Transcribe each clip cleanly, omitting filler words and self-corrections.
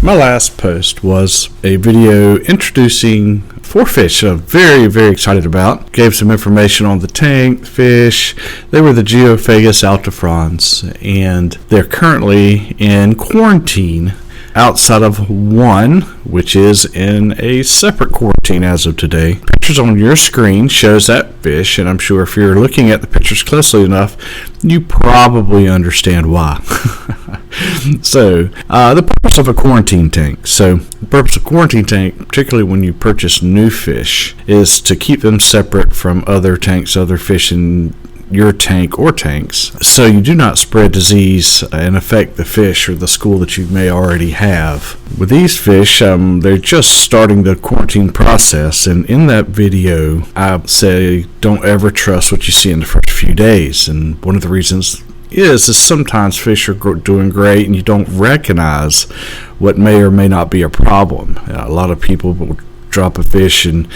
My last post was a video introducing 4 fish I'm very, very excited about. Gave some information on the tank, fish. They were the Geophagus Altifrons, and they're currently in quarantine outside of one, which is in a separate quarantine as of today. Pictures on your screen shows that fish, and I'm sure if you're looking at the pictures closely enough, you probably understand why. So, the purpose of a quarantine tank. So, the purpose of a quarantine tank, particularly when you purchase new fish, is to keep them separate from other tanks, other fish in your tank or tanks, so you do not spread disease and affect the fish or the school that you may already have. With these fish, they're just starting the quarantine process, and in that video, I say don't ever trust what you see in the first few days. And one of the reasons is sometimes fish are doing great and you don't recognize what may or may not be a problem. A lot of people will drop a fish in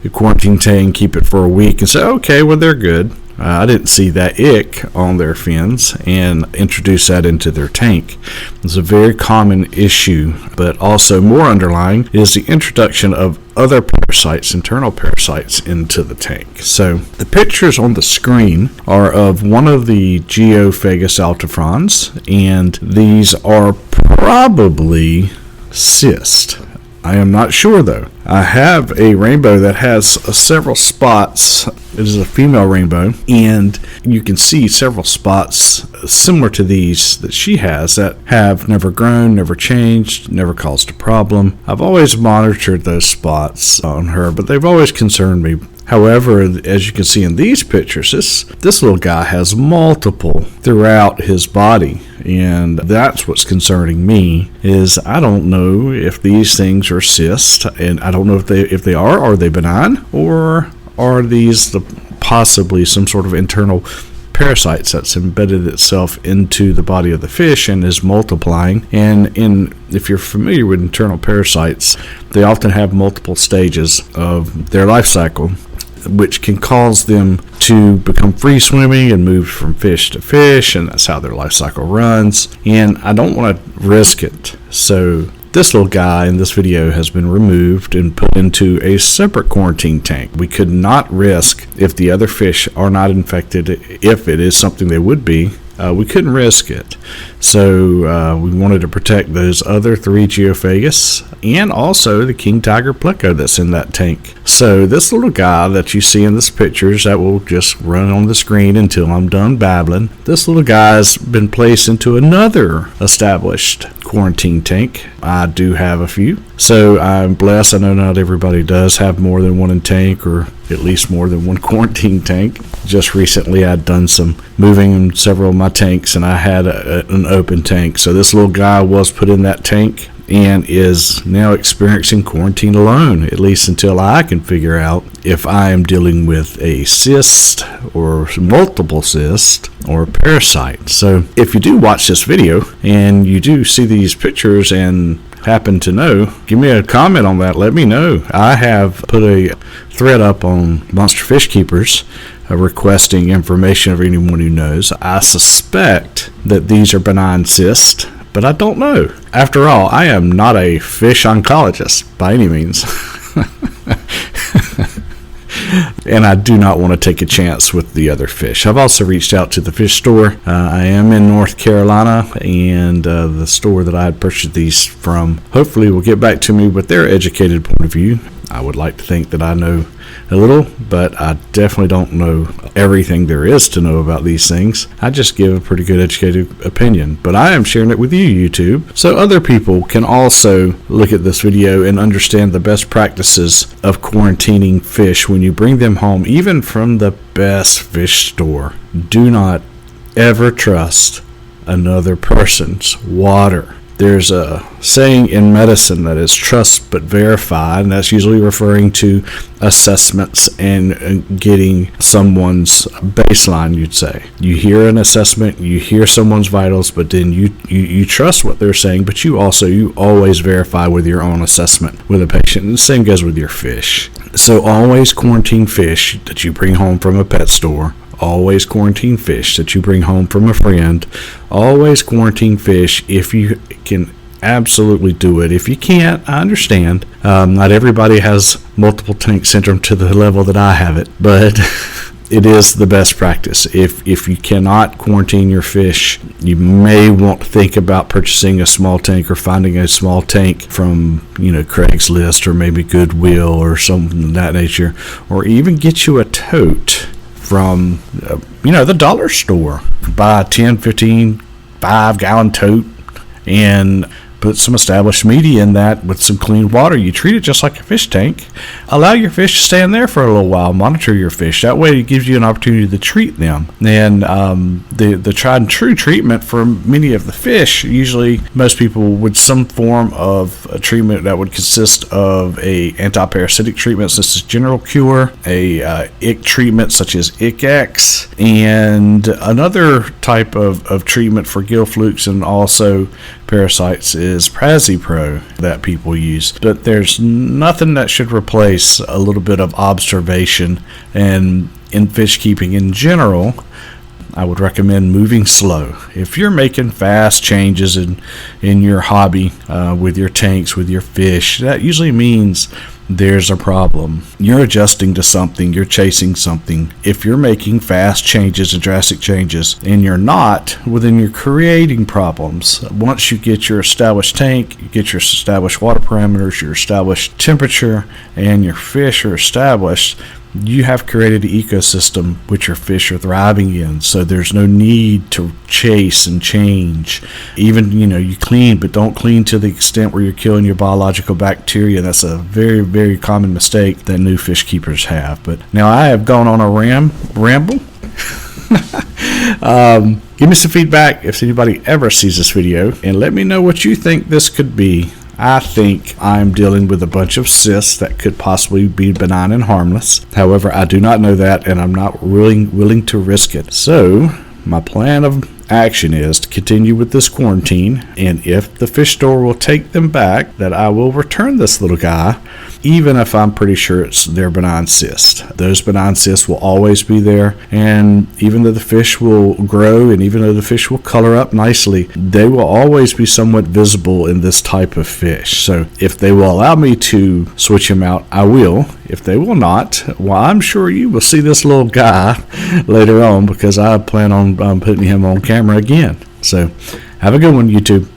a quarantine tank, keep it for a week, and say, okay, well, they're good. I didn't see that ick on their fins and introduce that into their tank. It's a very common issue, but also more underlying is the introduction of other parasites, internal parasites, into the tank. So the pictures on the screen are of one of the Geophagus Altifrons, and these are probably cyst. I am not sure though. I have a rainbow that has several spots. It is a female rainbow, and you can see several spots similar to these that she has that have never grown, never changed, never caused a problem. I've always monitored those spots on her, but they've always concerned me. However, as you can see in these pictures, this little guy has multiple throughout his body, and that's what's concerning me. Is I don't know if these things are cysts, and I don't know if they are they benign, or are these possibly some sort of internal parasites that's embedded itself into the body of the fish and is multiplying. And if you're familiar with internal parasites, they often have multiple stages of their life cycle, which can cause them to become free swimming and move from fish to fish, and that's how their life cycle runs. And I don't want to risk it. So this little guy in this video has been removed and put into a separate quarantine tank. We could not risk, if the other fish are not infected, if it is something they would be, we couldn't risk it. So we wanted to protect those other 3 Geophagus and also the king tiger pleco that's in that tank. So this little guy that you see in this pictures that will just run on the screen until I'm done babbling, this little guy's been placed into another established quarantine tank. I do have a few, so I'm blessed. I know not everybody does have more than one in tank, or at least more than one quarantine tank. Just recently I'd done some moving in several of my tanks, and I had an open tank. So this little guy was put in that tank and is now experiencing quarantine alone, at least until I can figure out if I am dealing with a cyst or multiple cysts or a parasite. So if you do watch this video and you do see these pictures and happen to know, give me a comment on that. Let me know. I have put a thread up on Monster Fish Keepers requesting information of anyone who knows. I suspect that these are benign cysts, but I don't know. After all, I am not a fish oncologist by any means. And I do not want to take a chance with the other fish. I've also reached out to the fish store. I am in North Carolina, and the store that I had purchased these from hopefully will get back to me with their educated point of view. I would like to think that I know a little, but I definitely don't know everything there is to know about these things. I just give a pretty good educated opinion, but I am sharing it with you, YouTube, so other people can also look at this video and understand the best practices of quarantining fish when you bring them home, even from the best fish store. Do not ever trust another person's water. There's a saying in medicine that is trust but verify, and that's usually referring to assessments and getting someone's baseline, you'd say. You hear an assessment, you hear someone's vitals, but then you trust what they're saying, but you always verify with your own assessment with a patient. And the same goes with your fish. So always quarantine fish that you bring home from a pet store. Always quarantine fish that you bring home from a friend. Always quarantine fish if you can absolutely do it. If you can't, I understand. Not everybody has multiple tank syndrome to the level that I have it, but it is the best practice. If you cannot quarantine your fish, you may want to think about purchasing a small tank or finding a small tank from, Craigslist or maybe Goodwill or something of that nature, or even get you a tote from, the dollar store. Buy a 10, 15, 5-gallon tote and put some established media in that with some clean water. You treat it just like a fish tank. Allow your fish to stand there for a little while. Monitor your fish. That way it gives you an opportunity to treat them. And the tried and true treatment for many of the fish, usually most people would some form of a treatment that would consist of a antiparasitic treatment such as General Cure, a ick treatment such as IckX, and another type of treatment for gill flukes and also parasites is Pro that people use. But there's nothing that should replace a little bit of observation. And in fish keeping in general, I would recommend moving slow. If you're making fast changes in your hobby, with your tanks, with your fish, that usually means there's a problem. You're adjusting to something, you're chasing something. If you're making fast changes and drastic changes and you're not, well, then you're creating problems. Once you get your established tank, you get your established water parameters, your established temperature, and your fish are established, you have created an ecosystem which your fish are thriving in. So there's no need to chase and change. Even, you clean, but don't clean to the extent where you're killing your biological bacteria. That's a very, very common mistake that new fish keepers have. But now I have gone on a ramble. Give me some feedback if anybody ever sees this video, and let me know what you think this could be. I think I'm dealing with a bunch of cysts that could possibly be benign and harmless. However, I do not know that, and I'm not really willing to risk it. So my plan of action is to continue with this quarantine, and if the fish store will take them back, that I will return this little guy, even if I'm pretty sure it's their benign cyst. Those benign cysts will always be there, and even though the fish will grow and even though the fish will color up nicely, they will always be somewhat visible in this type of fish. So if they will allow me to switch him out, I will. If they will not, well, I'm sure you will see this little guy later on, because I plan on putting him on camera again. So have a good one, YouTube.